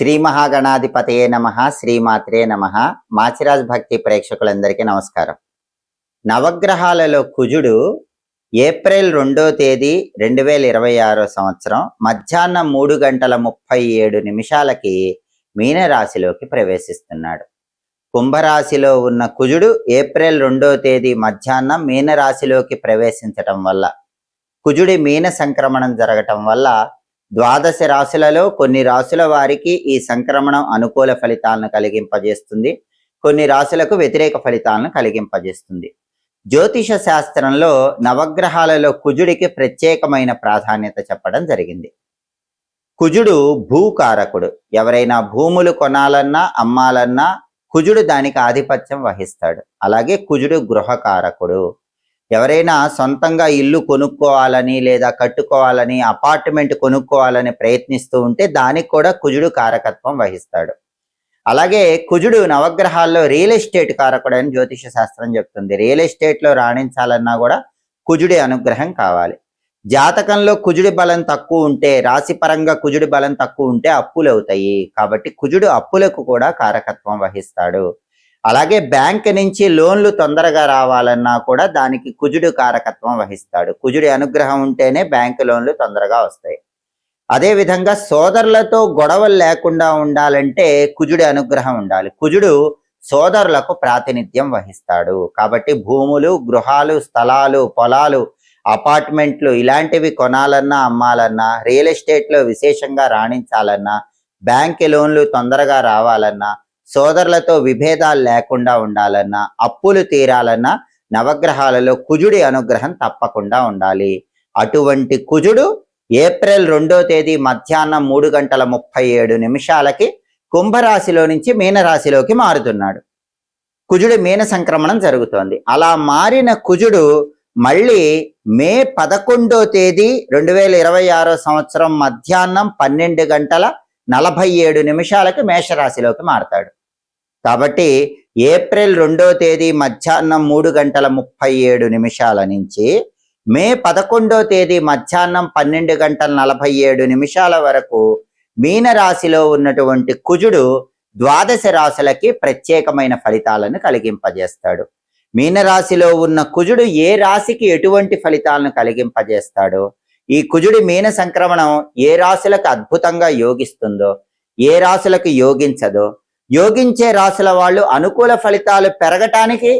శ్రీ మహాగణాధిపతయే నమః, శ్రీమాత్రే నమః. మాచిరాజ్ భక్తి ప్రేక్షకులందరికీ నమస్కారం. నవగ్రహాలలో కుజుడు ఏప్రిల్ 2వ తేదీ 2026 సంవత్సరం మధ్యాహ్నం 3:37 మీనరాశిలోకి ప్రవేశిస్తున్నాడు. కుంభరాశిలో ఉన్న కుజుడు ఏప్రిల్ 2వ తేదీ మధ్యాహ్నం మీనరాశిలోకి ప్రవేశించటం వల్ల, కుజుడి మీన సంక్రమణం జరగటం వల్ల ద్వాదశ రాశులలో కొన్ని రాశుల వారికి ఈ సంక్రమణం అనుకూల ఫలితాలను కలిగింపజేస్తుంది, కొన్ని రాశులకు వ్యతిరేక ఫలితాలను కలిగింపజేస్తుంది. జ్యోతిష శాస్త్రంలో నవగ్రహాలలో కుజుడికి ప్రత్యేకమైన ప్రాధాన్యత చెప్పడం జరిగింది. కుజుడు భూకారకుడు. ఎవరైనా భూములు కొనాలన్నా అమ్మాలన్నా కుజుడు దానికి ఆధిపత్యం వహిస్తాడు. అలాగే కుజుడు గృహకారకుడు. ఎవరైనా సొంతంగా ఇల్లు కొనుక్కోవాలని లేదా కట్టుకోవాలని, అపార్ట్మెంట్ కొనుక్కోవాలని ప్రయత్నిస్తూ ఉంటే దానికి కూడా కుజుడు కారకత్వం వహిస్తాడు. అలాగే కుజుడు నవగ్రహాల్లో రియల్ ఎస్టేట్ కారకుడు అని జ్యోతిష శాస్త్రం చెప్తుంది. రియల్ ఎస్టేట్లో రాణించాలన్నా కూడా కుజుడి అనుగ్రహం కావాలి. జాతకంలో కుజుడి బలం తక్కువ ఉంటే, రాశిపరంగా కుజుడి బలం తక్కువ ఉంటే అప్పులు అవుతాయి. కాబట్టి కుజుడు అప్పులకు కూడా కారకత్వం వహిస్తాడు. అలాగే బ్యాంక్ నుంచి లోన్లు తొందరగా రావాలన్నా కూడా దానికి కుజుడు కారకత్వం వహిస్తాడు. కుజుడి అనుగ్రహం ఉంటేనే బ్యాంకు లోన్లు తొందరగా వస్తాయి. అదేవిధంగా సోదరులతో గొడవలు లేకుండా ఉండాలంటే కుజుడి అనుగ్రహం ఉండాలి. కుజుడు సోదరులకు ప్రాతినిధ్యం వహిస్తాడు. కాబట్టి భూములు, గృహాలు, స్థలాలు, పొలాలు, అపార్ట్మెంట్లు ఇలాంటివి కొనాలన్నా అమ్మాలన్నా, రియల్ ఎస్టేట్లో విశేషంగా రాణించాలన్నా, బ్యాంక్ లోన్లు తొందరగా రావాలన్నా, సోదరులతో విభేదాలు లేకుండా ఉండాలన్నా, అప్పులు తీరాలన్నా నవగ్రహాలలో కుజుడి అనుగ్రహం తప్పకుండా ఉండాలి. అటువంటి కుజుడు ఏప్రిల్ 2వ తేదీ మధ్యాహ్నం 3:37 కుంభరాశిలో నుంచి మీనరాశిలోకి మారుతున్నాడు. కుజుడి మీన సంక్రమణం జరుగుతోంది. అలా మారిన కుజుడు మళ్ళీ మే 11వ తేదీ 2026 సంవత్సరం మధ్యాహ్నం 12:47 మేషరాశిలోకి మారతాడు. కాబట్టి ఏప్రిల్ 2వ తేదీ మధ్యాహ్నం 3:37 నుంచి మే 11వ తేదీ మధ్యాహ్నం 12:47 వరకు మీనరాశిలో ఉన్నటువంటి కుజుడు ద్వాదశ రాశులకి ప్రత్యేకమైన ఫలితాలను కలిగింపజేస్తాడు. మీనరాశిలో ఉన్న కుజుడు ఏ రాశికి ఎటువంటి ఫలితాలను కలిగింపజేస్తాడో, ఈ కుజుడి మీన సంక్రమణం ఏ రాశులకు అద్భుతంగా యోగిస్తుందో, ఏ రాశులకు యోగించదో, యోగించే రాశుల వాళ్ళు అనుకూల ఫలితాలు పెరగటానికి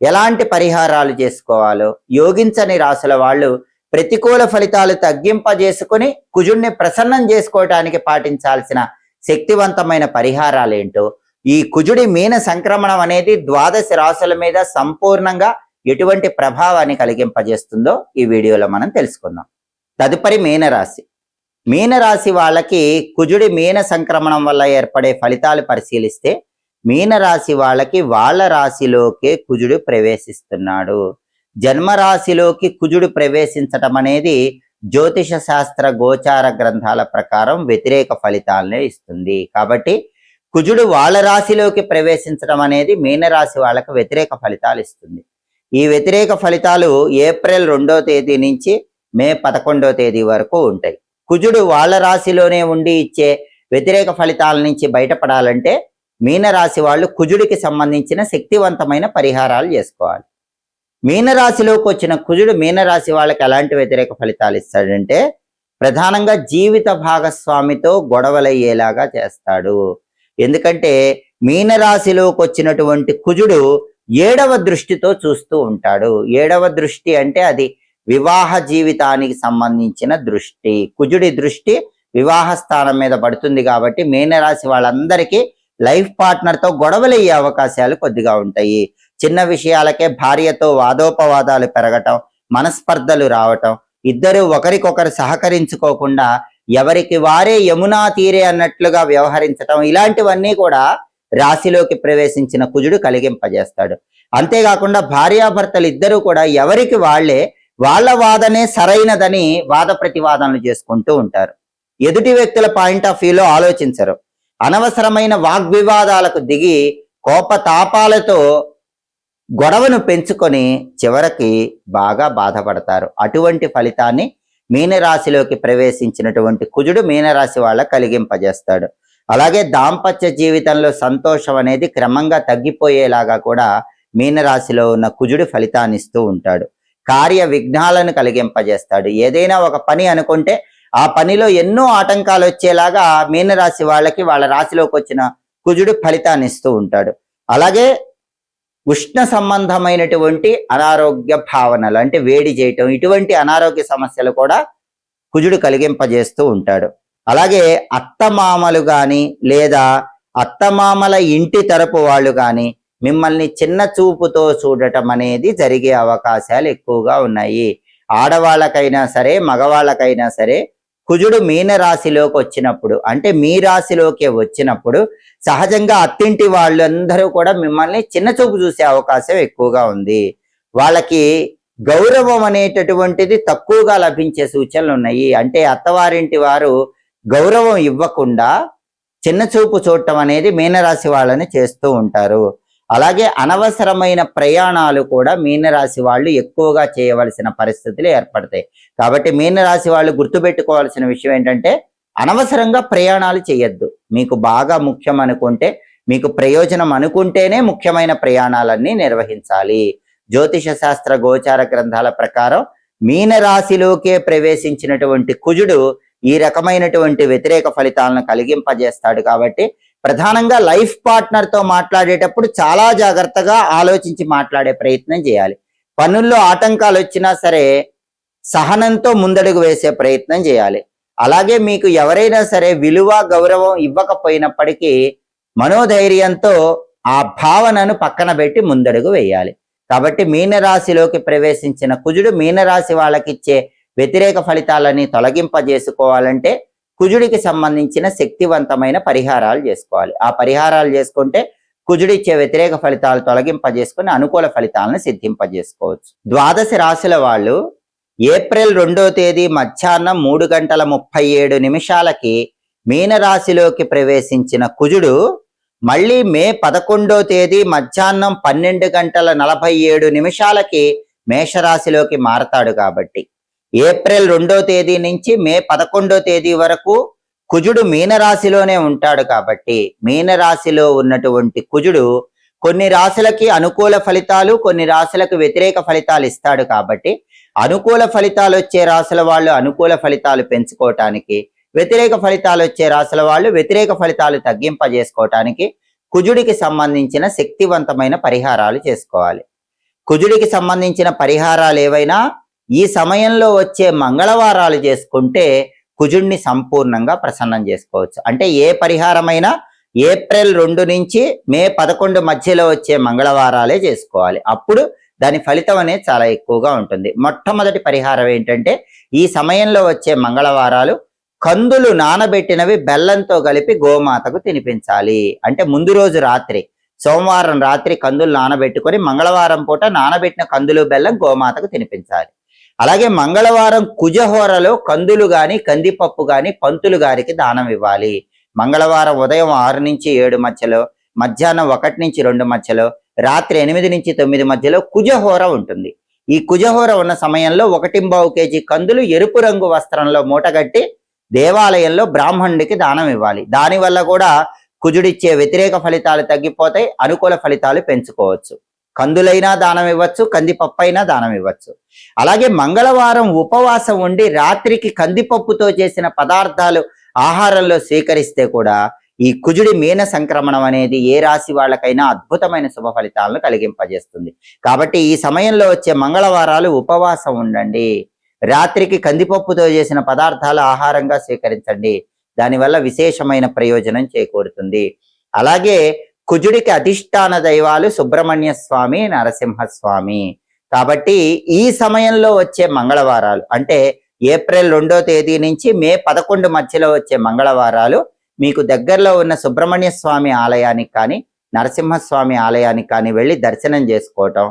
ఎలాంటి పరిహారాలు చేసుకోవాలో, యోగించని రాశుల వాళ్ళు ప్రతికూల ఫలితాలు తగ్గింపజేసుకుని కుజుడిని ప్రసన్నం చేసుకోవటానికి పాటించాల్సిన శక్తివంతమైన పరిహారాలు ఏంటో, ఈ కుజుడి మీన సంక్రమణం అనేది ద్వాదశ రాశుల మీద సంపూర్ణంగా ఎటువంటి ప్రభావాన్ని కలిగింపజేస్తుందో ఈ వీడియోలో మనం తెలుసుకుందాం. తదుపరి మీనరాశి. మీనరాశి వాళ్ళకి కుజుడి మీన సంక్రమణం వల్ల ఏర్పడే ఫలితాలు పరిశీలిస్తే, మీనరాశి వాళ్ళకి వాళ్ళ రాశిలోకే కుజుడు ప్రవేశిస్తున్నాడు. జన్మరాశిలోకి కుజుడు ప్రవేశించటం అనేది జ్యోతిష శాస్త్ర గోచార గ్రంథాల ప్రకారం వ్యతిరేక ఫలితాలనే ఇస్తుంది. కాబట్టి కుజుడు వాళ్ళ రాశిలోకి ప్రవేశించడం అనేది మీనరాశి వాళ్ళకి వ్యతిరేక ఫలితాలు ఇస్తుంది. ఈ వ్యతిరేక ఫలితాలు ఏప్రిల్ 2వ తేదీ నుంచి మే 11వ తేదీ వరకు ఉంటాయి. కుజుడు వాళ్ళ రాశిలోనే ఉండి ఇచ్చే వ్యతిరేక ఫలితాల నుంచి బయటపడాలంటే మీనరాశి వాళ్ళు కుజుడికి సంబంధించిన శక్తివంతమైన పరిహారాలు చేసుకోవాలి. మీనరాశిలోకి వచ్చిన కుజుడు మీనరాశి వాళ్ళకి ఎలాంటి వ్యతిరేక ఫలితాలు ఇస్తాడంటే, ప్రధానంగా జీవిత భాగస్వామితో గొడవలయ్యేలాగా చేస్తాడు. ఎందుకంటే మీనరాశిలోకి వచ్చినటువంటి కుజుడు 7వ దృష్టితో చూస్తూ ఉంటాడు. 7వ దృష్టి అంటే అది వివాహ జీవితానికి సంబంధించిన దృష్టి. కుజుడి దృష్టి వివాహ స్థానం మీద పడుతుంది. కాబట్టి మీనరాశి వాళ్ళందరికీ లైఫ్ పార్ట్నర్తో గొడవలయ్యే అవకాశాలు కొద్దిగా ఉంటాయి. చిన్న విషయాలకే భార్యతో వాదోపవాదాలు పెరగటం, మనస్పర్ధలు రావటం, ఇద్దరు ఒకరికొకరు సహకరించుకోకుండా ఎవరికి వారే యమునా తీరే అన్నట్లుగా వ్యవహరించటం, ఇలాంటివన్నీ కూడా రాశిలోకి ప్రవేశించిన కుజుడు కలిగింపజేస్తాడు. అంతేకాకుండా భార్యాభర్తలు ఇద్దరూ కూడా ఎవరికి వాళ్ళే వాళ్ళ వాదనే సరైనదని వాద ప్రతివాదనలు చేసుకుంటూ ఉంటారు. ఎదుటి వ్యక్తుల పాయింట్ ఆఫ్ వ్యూలో ఆలోచించరు. అనవసరమైన వాగ్వివాదాలకు దిగి కోపతాపాలతో గొడవను పెంచుకొని చివరికి బాగా బాధపడతారు. అటువంటి ఫలితాన్ని మీనరాశిలోకి ప్రవేశించినటువంటి కుజుడు మీనరాశి వాళ్ళ కలిగింపజేస్తాడు. అలాగే దాంపత్య జీవితంలో సంతోషం అనేది క్రమంగా తగ్గిపోయేలాగా కూడా మీనరాశిలో ఉన్న కుజుడు ఫలితాన్ని ఇస్తూ ఉంటాడు. కార్య విఘ్నాలను కలిగింపజేస్తాడు. ఏదైనా ఒక పని అనుకుంటే ఆ పనిలో ఎన్నో ఆటంకాలు వచ్చేలాగా మీనరాశి వాళ్ళకి వాళ్ళ రాశిలోకి వచ్చిన కుజుడు ఫలితాన్ని ఇస్తూ ఉంటాడు. అలాగే ఉష్ణ సంబంధమైనటువంటి అనారోగ్య భావనలు అంటే వేడి చేయటం, ఇటువంటి అనారోగ్య సమస్యలు కూడా కుజుడు కలిగింపజేస్తూ ఉంటాడు. అలాగే అత్తమామలు కానీ లేదా అత్తమామల ఇంటి తరపు వాళ్ళు కానీ మిమ్మల్ని చిన్న చూపుతో చూడటం అనేది జరిగే అవకాశాలు ఎక్కువగా ఉన్నాయి. ఆడవాళ్ళకైనా సరే మగవాళ్ళకైనా సరే కుజుడు మీనరాశిలోకి వచ్చినప్పుడు అంటే మీ రాశిలోకి వచ్చినప్పుడు సహజంగా అత్తింటి వాళ్ళందరూ కూడా మిమ్మల్ని చిన్న చూపు చూసే అవకాశం ఎక్కువగా ఉంది. వాళ్ళకి గౌరవం అనేటటువంటిది తక్కువగా లభించే సూచనలు ఉన్నాయి. అంటే అత్తవారింటి వారు గౌరవం ఇవ్వకుండా చిన్న చూపు చూడటం అనేది మీనరాశి వాళ్ళని చేస్తూ ఉంటారు. అలాగే అనవసరమైన ప్రయాణాలు కూడా మీనరాశి వాళ్ళు ఎక్కువగా చేయవలసిన పరిస్థితులు ఏర్పడతాయి. కాబట్టి మీనరాశి వాళ్ళు గుర్తుపెట్టుకోవాల్సిన విషయం ఏంటంటే అనవసరంగా ప్రయాణాలు చేయొద్దు. మీకు బాగా ముఖ్యం అనుకుంటే, మీకు ప్రయోజనం అనుకుంటేనే ముఖ్యమైన ప్రయాణాలన్నీ నిర్వహించాలి. జ్యోతిష శాస్త్ర గోచార గ్రంథాల ప్రకారం మీనరాశిలోకే ప్రవేశించినటువంటి కుజుడు ఈ రకమైనటువంటి వ్యతిరేక ఫలితాలను కలిగింపజేస్తాడు. కాబట్టి ప్రధానంగా లైఫ్ పార్ట్నర్తో మాట్లాడేటప్పుడు చాలా జాగ్రత్తగా ఆలోచించి మాట్లాడే ప్రయత్నం చేయాలి. పనుల్లో ఆటంకాలు వచ్చినా సరే సహనంతో ముందడుగు వేసే ప్రయత్నం చేయాలి. అలాగే మీకు ఎవరైనా సరే విలువ గౌరవం ఇవ్వకపోయినప్పటికీ మనోధైర్యంతో ఆ భావనను పక్కన పెట్టి ముందడుగు వేయాలి. కాబట్టి మీనరాశిలోకి ప్రవేశించిన కుజుడు మీనరాశి వాళ్ళకిచ్చే వ్యతిరేక ఫలితాలని తొలగింపజేసుకోవాలంటే కుజుడికి సంబంధించిన శక్తివంతమైన పరిహారాలు చేసుకోవాలి. ఆ పరిహారాలు చేసుకుంటే కుజుడిచ్చే వ్యతిరేక ఫలితాలు తొలగింపజేసుకుని అనుకూల ఫలితాలను సిద్ధింపజేసుకోవచ్చు. ద్వాదశ రాశుల వాళ్ళు ఏప్రిల్ 2వ తేదీ మధ్యాహ్నం 3:37 మీనరాశిలోకి ప్రవేశించిన కుజుడు మళ్ళీ మే 11వ తేదీ మధ్యాహ్నం 12:47 మేషరాశిలోకి మారతాడు. కాబట్టి ఏప్రిల్ 2వ తేదీ నుంచి మే 11వ తేదీ వరకు కుజుడు మీనరాశిలోనే ఉంటాడు. కాబట్టి మీనరాశిలో ఉన్నటువంటి కుజుడు కొన్ని రాశులకి అనుకూల ఫలితాలు, కొన్ని రాశులకు వ్యతిరేక ఫలితాలు ఇస్తాడు. కాబట్టి అనుకూల ఫలితాలు వచ్చే రాశుల వాళ్ళు అనుకూల ఫలితాలు పెంచుకోవటానికి, వ్యతిరేక ఫలితాలు వచ్చే రాశుల వాళ్ళు వ్యతిరేక ఫలితాలు తగ్గింపజేసుకోవటానికి కుజుడికి సంబంధించిన శక్తివంతమైన పరిహారాలు చేసుకోవాలి. కుజుడికి సంబంధించిన పరిహారాలు ఏవైనా ఈ సమయంలో వచ్చే మంగళవారాలు చేసుకుంటే కుజుడిని సంపూర్ణంగా ప్రసన్నం చేసుకోవచ్చు. అంటే ఏ పరిహారమైనా ఏప్రిల్ 2 నుంచి మే 11 మధ్యలో వచ్చే మంగళవారాలే చేసుకోవాలి. అప్పుడు దాని ఫలితం అనేది చాలా ఎక్కువగా ఉంటుంది. మొట్టమొదటి పరిహారం ఏంటంటే ఈ సమయంలో వచ్చే మంగళవారాలు కందులు నానబెట్టినవి బెల్లంతో కలిపి గోమాతకు తినిపించాలి. అంటే ముందు రోజు రాత్రి సోమవారం రాత్రి కందులు నానబెట్టుకొని మంగళవారం పూట నానబెట్టిన కందులు బెల్లం గోమాతకు తినిపించాలి. అలాగే మంగళవారం కుజహోరలో కందులు గాని కందిపప్పు గాని పంతులు గారికి దానం ఇవ్వాలి. మంగళవారం ఉదయం 6 నుంచి 7 మధ్యలో, మధ్యాహ్నం 1 నుంచి 2 మధ్యలో, రాత్రి 8 నుంచి 9 మధ్యలో కుజహోర ఉంటుంది. ఈ కుజహోర ఉన్న సమయంలో 1.25 కేజీ కందులు ఎరుపు రంగు వస్త్రంలో మూటగట్టి దేవాలయంలో బ్రాహ్మణుడికి దానం ఇవ్వాలి. దానివల్ల కూడా కుజుడిచ్చే వ్యతిరేక ఫలితాలు తగ్గిపోతాయి, అనుకూల ఫలితాలు పెంచుకోవచ్చు. కందులైనా దానం ఇవ్వచ్చు, కందిపప్పు అయినా దానం ఇవ్వచ్చు. అలాగే మంగళవారం ఉపవాసం ఉండి రాత్రికి కందిపప్పుతో చేసిన పదార్థాలు ఆహారంలో స్వీకరిస్తే కూడా ఈ కుజుడి మీన సంక్రమణం అనేది ఏ రాశి వాళ్ళకైనా అద్భుతమైన శుభ ఫలితాలను కలిగింపజేస్తుంది. కాబట్టి ఈ సమయంలో వచ్చే మంగళవారాలు ఉపవాసం ఉండండి, రాత్రికి కందిపప్పుతో చేసిన పదార్థాలు ఆహారంగా స్వీకరించండి. దానివల్ల విశేషమైన ప్రయోజనం చేకూరుతుంది. అలాగే కుజుడికి అధిష్టాన దైవాలు సుబ్రహ్మణ్య స్వామి, నరసింహస్వామి. కాబట్టి ఈ సమయంలో వచ్చే మంగళవారాలు అంటే ఏప్రిల్ 2వ తేదీ నుంచి మే 11 మధ్యలో వచ్చే మంగళవారాలు మీకు దగ్గరలో ఉన్న సుబ్రహ్మణ్య స్వామి ఆలయానికి కానీ నరసింహస్వామి ఆలయానికి కానీ వెళ్ళి దర్శనం చేసుకోవటం,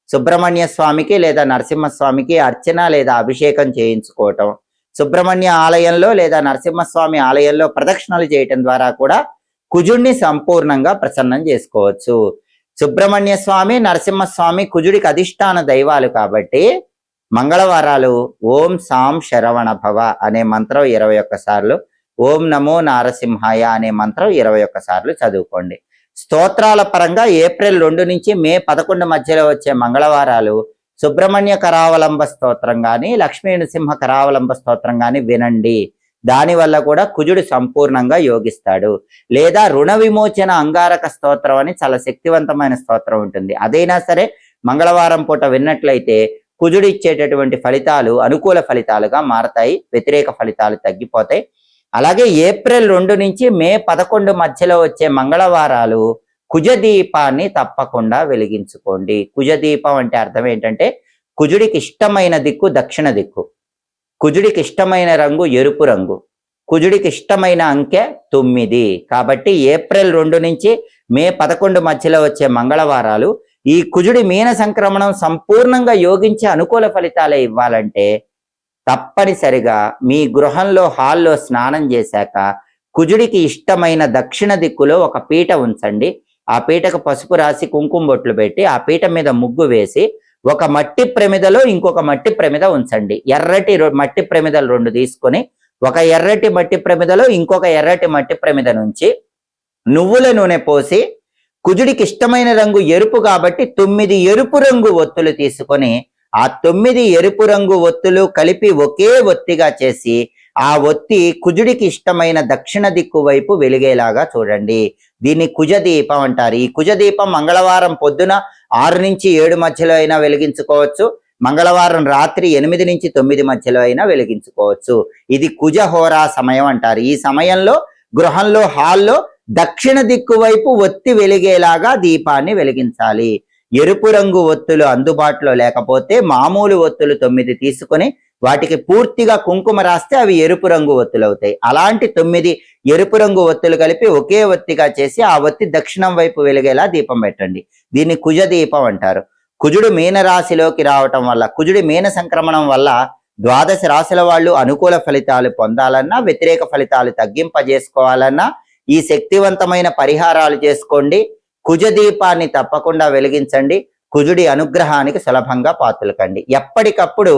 సుబ్రహ్మణ్య స్వామికి లేదా నరసింహస్వామికి అర్చన లేదా అభిషేకం చేయించుకోవటం, సుబ్రహ్మణ్య ఆలయంలో లేదా నరసింహస్వామి ఆలయంలో ప్రదక్షిణలు చేయటం ద్వారా కూడా కుజుడిని సంపూర్ణంగా ప్రసన్నం చేసుకోవచ్చు. సుబ్రహ్మణ్య స్వామి, నరసింహస్వామి కుజుడికి అధిష్టాన దైవాలు. కాబట్టి మంగళవారాలు ఓం సాం శరవణ భవ అనే మంత్రం 21 సార్లు, ఓం నమో నారసింహాయ అనే మంత్రం 21 సార్లు చదువుకోండి. స్తోత్రాల పరంగా ఏప్రిల్ 2 నుంచి మే 11 మధ్యలో వచ్చే మంగళవారాలు సుబ్రహ్మణ్య కరావలంబ స్తోత్రం కానీ లక్ష్మీ నృసింహ కరావలంబ స్తోత్రం కానీ వినండి. దానివల్ల కూడా కుజుడు సంపూర్ణంగా యోగిస్తాడు. లేదా రుణ విమోచన అంగారక స్తోత్రం అని చాలా శక్తివంతమైన స్తోత్రం ఉంటుంది. అదైనా సరే మంగళవారం పూట విన్నట్లయితే కుజుడు ఇచ్చేటటువంటి ఫలితాలు అనుకూల ఫలితాలుగా మారతాయి, వ్యతిరేక ఫలితాలు తగ్గిపోతాయి. అలాగే ఏప్రిల్ 2 నుంచి మే 11 మధ్యలో వచ్చే మంగళవారాలు కుజదీపాన్ని తప్పకుండా వెలిగించుకోండి. కుజదీపం అంటే అర్థం ఏంటంటే కుజుడికి ఇష్టమైన దిక్కు దక్షిణ దిక్కు, కుజుడికి ఇష్టమైన రంగు ఎరుపు రంగు, కుజుడికి ఇష్టమైన అంకె 9. కాబట్టి ఏప్రిల్ 2 నుంచి మే 11 మధ్యలో వచ్చే మంగళవారాలు ఈ కుజుడి మీన సంక్రమణం సంపూర్ణంగా యోగించి అనుకూల ఫలితాలే ఇవ్వాలంటే తప్పనిసరిగా మీ గృహంలో హాల్లో స్నానం చేశాక కుజుడికి ఇష్టమైన దక్షిణ దిక్కులో ఒక పీట ఉంచండి. ఆ పీటకు పసుపు రాసి కుంకుమ బొట్లు పెట్టి ఆ పీట మీద ముగ్గు వేసి ఒక మట్టి ప్రమిదలో ఇంకొక మట్టి ప్రమిద ఉంచండి. ఎర్రటి మట్టి ప్రమిదలు 2 తీసుకొని ఒక ఎర్రటి మట్టి ప్రమిదలో ఇంకొక ఎర్రటి మట్టి ప్రమిద నుంచి నువ్వుల నూనె పోసి కుజుడికి ఇష్టమైన రంగు ఎరుపు కాబట్టి 9 ఎరుపు రంగు ఒత్తులు తీసుకొని ఆ 9 ఎరుపు రంగు ఒత్తులు కలిపి ఒకే ఒత్తిగా చేసి ఆ ఒత్తి కుజుడికి ఇష్టమైన దక్షిణ దిక్కు వైపు వెలిగేలాగా చూడండి. దీన్ని కుజదీపం అంటారు. ఈ కుజదీపం మంగళవారం పొద్దున 6 నుంచి 7 మధ్యలో అయినా వెలిగించుకోవచ్చు, మంగళవారం రాత్రి 8 నుంచి 9 మధ్యలో అయినా వెలిగించుకోవచ్చు. ఇది కుజహోరా సమయం అంటారు. ఈ సమయంలో గృహంలో హాల్లో దక్షిణ దిక్కు వైపు ఒత్తి వెలిగేలాగా దీపాన్ని వెలిగించాలి. ఎరుపు రంగు ఒత్తులు అందుబాటులో లేకపోతే మామూలు ఒత్తులు 9 తీసుకొని వాటికి పూర్తిగా కుంకుమ రాస్తే అవి ఎరుపు రంగు ఒత్తులు అవుతాయి. అలాంటి 9 ఎరుపు రంగు ఒత్తులు కలిపి ఒకే ఒత్తిగా చేసి ఆ ఒత్తి దక్షిణం వైపు వెలిగేలా దీపం పెట్టండి. దీన్ని కుజ దీపం అంటారు. కుజుడు మీన రాశిలోకి రావటం వల్ల, కుజుడి మీన సంక్రమణం వల్ల 12 రాశుల వాళ్ళు అనుకూల ఫలితాలు పొందాలన్నా వ్యతిరేక ఫలితాలు తగ్గింపజేసుకోవాలన్నా ఈ శక్తివంతమైన పరిహారాలు చేసుకోండి. కుజ దీపాన్ని తప్పకుండా వెలిగించండి. కుజుడి అనుగ్రహానికి సులభంగా పాత్రకండి. ఎప్పటికప్పుడు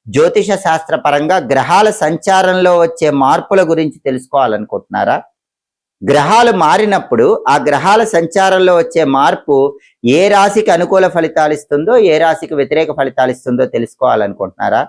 జ్యోతిష శాస్త్ర పరంగా గ్రహాల సంచారంలో వచ్చే మార్పుల గురించి తెలుసుకోవాలనుకుంటున్నారా? గ్రహాలు మారినప్పుడు ఆ గ్రహాల సంచారంలో వచ్చే మార్పు ఏ రాశికి అనుకూల ఫలితాలు ఇస్తుందో ఏ రాశికి వ్యతిరేక ఫలితాలు ఇస్తుందో తెలుసుకోవాలనుకుంటున్నారా?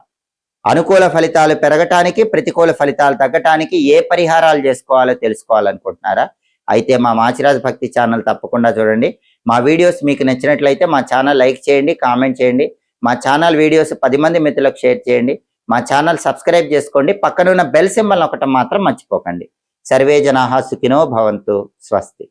అనుకూల ఫలితాలు పెరగటానికి ప్రతికూల ఫలితాలు తగ్గటానికి ఏ పరిహారాలు చేసుకోవాలో తెలుసుకోవాలనుకుంటున్నారా? అయితే మా మాచిరాజు భక్తి ఛానల్ తప్పకుండా చూడండి. మా వీడియోస్ మీకు నచ్చినట్లయితే మా ఛానల్ లైక్ చేయండి, కామెంట్ చేయండి. మా ఛానల్ వీడియోస్ 10 మంది మిత్రులకు షేర్ చేయండి. మా ఛానల్ సబ్స్క్రైబ్ చేసుకోండి. పక్కనున్న బెల్ సింబల్ నొక్కటం మాత్రం మర్చిపోకండి. సర్వే జనాః సుఖినో భవంతు. స్వస్తి.